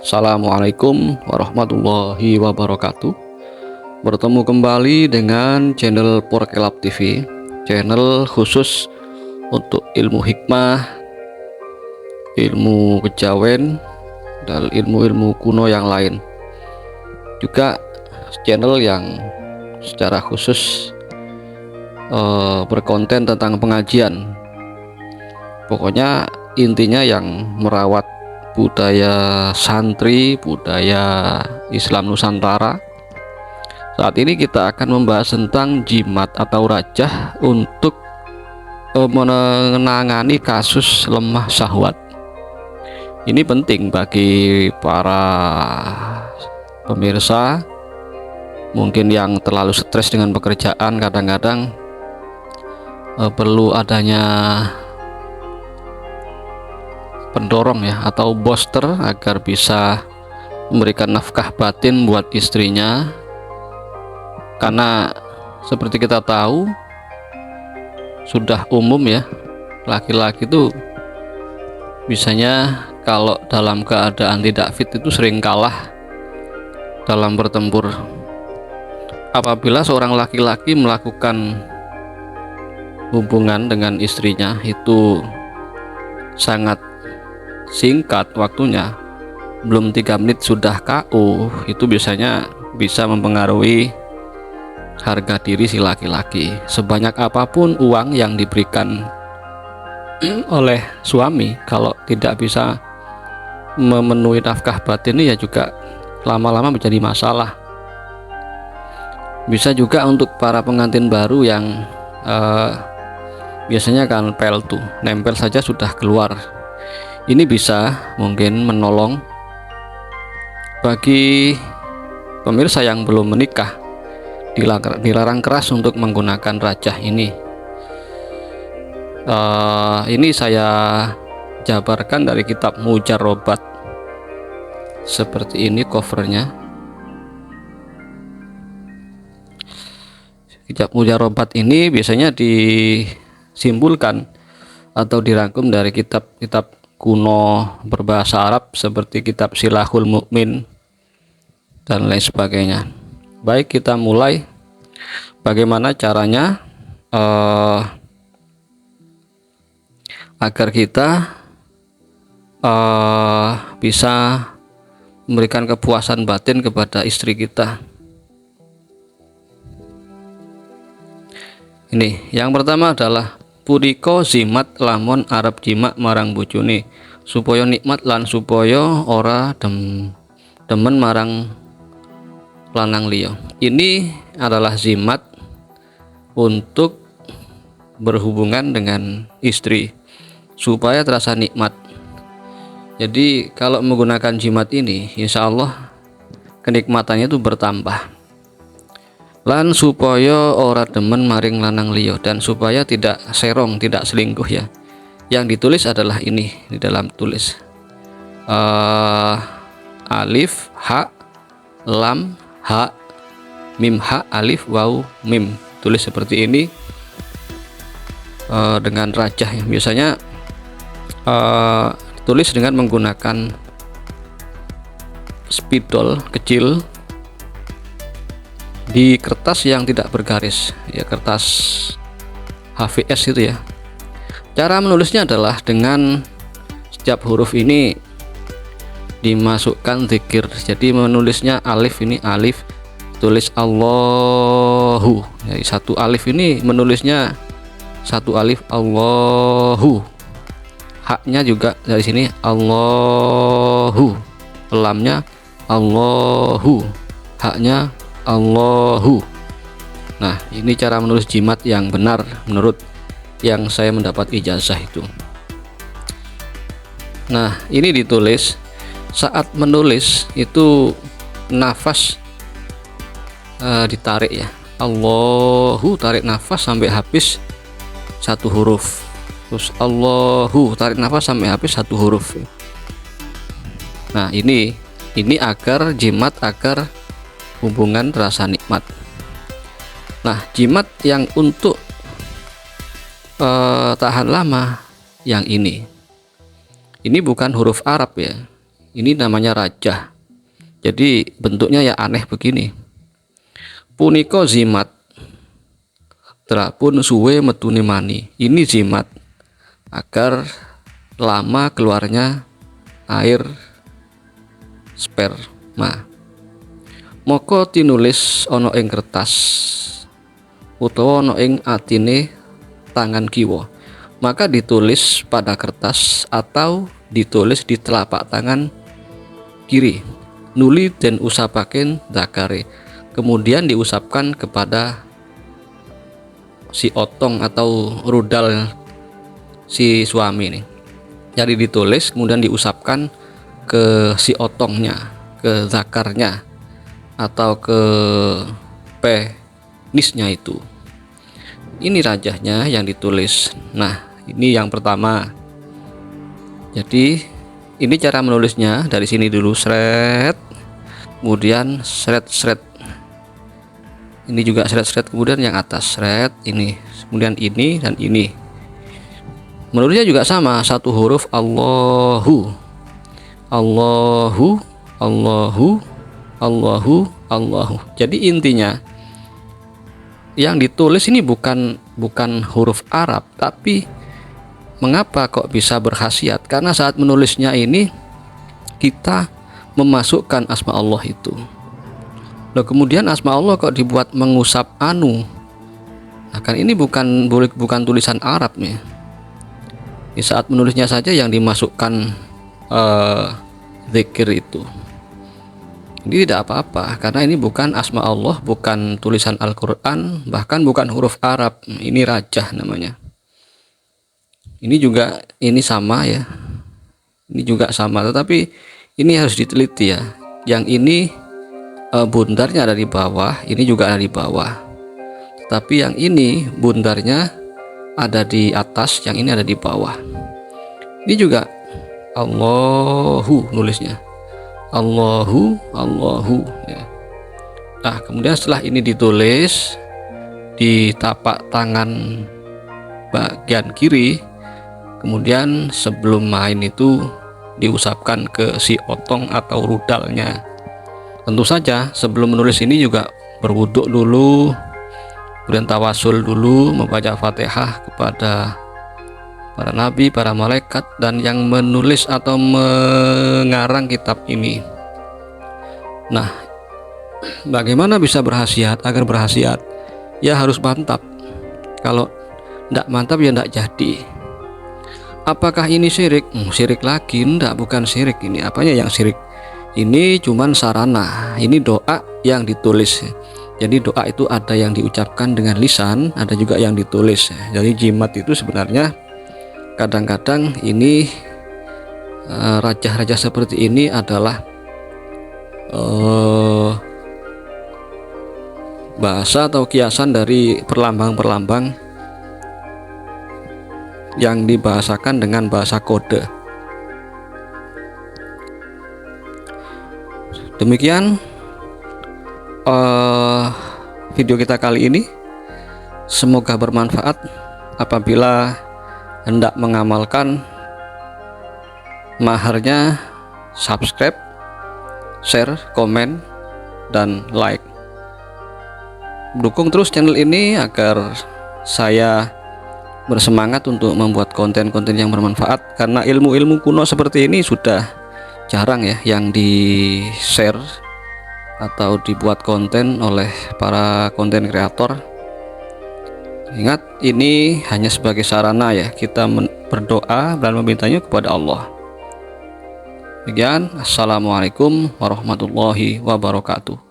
Assalamualaikum warahmatullahi wabarakatuh. Bertemu kembali dengan channel Porkelab TV, channel khusus untuk ilmu hikmah, ilmu kejawen, dan ilmu-ilmu kuno yang lain. Juga channel yang secara khusus berkonten tentang pengajian. Pokoknya intinya yang merawat budaya santri, budaya Islam Nusantara. Saat ini kita akan membahas tentang jimat atau rajah untuk menangani kasus lemah syahwat. Ini penting bagi para pemirsa mungkin yang terlalu stres dengan pekerjaan. Kadang-kadang perlu adanya pendorong ya, atau booster agar bisa memberikan nafkah batin buat istrinya. Karena seperti kita tahu, sudah umum ya, laki-laki itu biasanya kalau dalam keadaan tidak fit itu sering kalah dalam bertempur. Apabila seorang laki-laki melakukan hubungan dengan istrinya itu sangat singkat waktunya, belum 3 menit sudah KO, itu biasanya bisa mempengaruhi harga diri si laki-laki. Sebanyak apapun uang yang diberikan oleh suami, kalau tidak bisa memenuhi nafkah batin ya juga lama-lama menjadi masalah. Bisa juga untuk para pengantin baru yang biasanya kan pel tuh nempel saja sudah keluar. Ini bisa mungkin menolong bagi pemirsa yang belum menikah. Dilarang keras untuk menggunakan rajah ini. Ini saya jabarkan dari kitab Mujarrobat. Seperti ini covernya. Kitab Mujarrobat ini biasanya disimpulkan atau dirangkum dari kitab-kitab kuno berbahasa Arab seperti kitab Silahul Mukmin dan lain sebagainya. Baik, kita mulai. Bagaimana caranya agar kita bisa memberikan kepuasan batin kepada istri kita. Ini yang pertama adalah puriko zimat lamun arep jimak marang bojone supaya nikmat lan supaya ora demen marang lanang liya. Ini adalah zimat untuk berhubungan dengan istri supaya terasa nikmat. Jadi kalau menggunakan jimat ini, insya Allah kenikmatannya itu bertambah. Lan supaya ora demen maring lanang liya, dan supaya tidak serong, tidak selingkuh ya. Yang ditulis adalah ini di dalam tulis alif ha lam ha mim ha alif waw mim, tulis seperti ini dengan rajah ya. Biasanya tulis dengan menggunakan spidol kecil di kertas yang tidak bergaris ya, kertas HVS itu ya. Cara menulisnya adalah dengan setiap huruf ini dimasukkan zikir. Jadi menulisnya alif, ini alif tulis Allahu. Jadi satu alif ini menulisnya satu alif Allahu. Haknya juga dari sini Allahu. Lamnya Allahu. Haknya Allahu. Nah, ini cara menulis jimat yang benar menurut yang saya mendapat ijazah itu. Nah, ini ditulis saat menulis itu nafas ditarik ya. Allahu, tarik nafas sampai habis satu huruf. Terus Allahu, tarik nafas sampai habis satu huruf. Nah, ini agar jimat, agar hubungan terasa nikmat. Nah, jimat yang untuk tahan lama yang ini bukan huruf Arab ya, Ini namanya rajah. Jadi bentuknya ya aneh begini. Punika zimat terapun suwe metune mani. Ini zimat agar lama keluarnya air sperma. Moko tinulis ana ing kertas utawa ana ing atine tangan kiwa. Maka ditulis pada kertas atau ditulis di telapak tangan kiri. Nuli dan usapaken zakare. Kemudian diusapkan kepada si otong atau rudal si suami ini. Jadi ditulis kemudian diusapkan ke si otongnya, ke zakarnya atau ke penisnya itu. Ini rajahnya yang ditulis. Nah, ini yang pertama. Jadi ini cara menulisnya, dari sini dulu seret, kemudian seret. Ini juga seret, kemudian yang atas seret ini, kemudian ini dan ini. Menulisnya juga sama, satu huruf Allahu. Jadi intinya yang ditulis ini bukan huruf Arab, tapi mengapa kok bisa berkhasiat? Karena saat menulisnya ini kita memasukkan asma Allah itu. Loh, kemudian asma Allah kok dibuat mengusap anu. Nah, kan ini bukan tulisan Arab nih. Di saat menulisnya saja yang dimasukkan zikir itu. Ini tidak apa-apa karena ini bukan asma Allah, bukan tulisan Al-Qur'an, bahkan bukan huruf Arab. Ini rajah namanya. Ini juga sama ya. Ini juga sama, tetapi ini harus diteliti ya. Yang ini bundarnya ada di bawah, ini juga ada di bawah. Tapi yang ini bundarnya ada di atas, yang ini ada di bawah. Ini juga Allahu nulisnya. Allahu ya. Nah, kemudian setelah ini ditulis di tapak tangan bagian kiri, kemudian sebelum main itu diusapkan ke si otong atau rudalnya. Tentu saja sebelum menulis ini juga berwuduk dulu, kemudian tawasul dulu, membaca Fatihah kepada para nabi, para malaikat, dan yang menulis atau mengarang kitab ini. Nah, bagaimana bisa berkhasiat? Agar berkhasiat ya harus mantap. Kalau tidak mantap ya tidak jadi. Apakah ini syirik? Syirik lagi? Tidak, bukan syirik. Ini apanya yang syirik? Ini cuman sarana. Ini doa yang ditulis. Jadi doa itu ada yang diucapkan dengan lisan, ada juga yang ditulis. Jadi jimat itu sebenarnya kadang-kadang ini rajah-rajah seperti ini adalah bahasa atau kiasan dari perlambang-perlambang yang dibahasakan dengan bahasa kode. Demikian video kita kali ini. Semoga bermanfaat. Apabila hendak mengamalkan, maharnya subscribe, share, komen, dan like. Dukung terus channel ini agar saya bersemangat untuk membuat konten-konten yang bermanfaat, karena ilmu-ilmu kuno seperti ini sudah jarang ya yang di share atau dibuat konten oleh para konten kreator. Ingat, ini hanya sebagai sarana ya, kita berdoa dan memintanya kepada Allah. Demikian, assalamualaikum warahmatullahi wabarakatuh.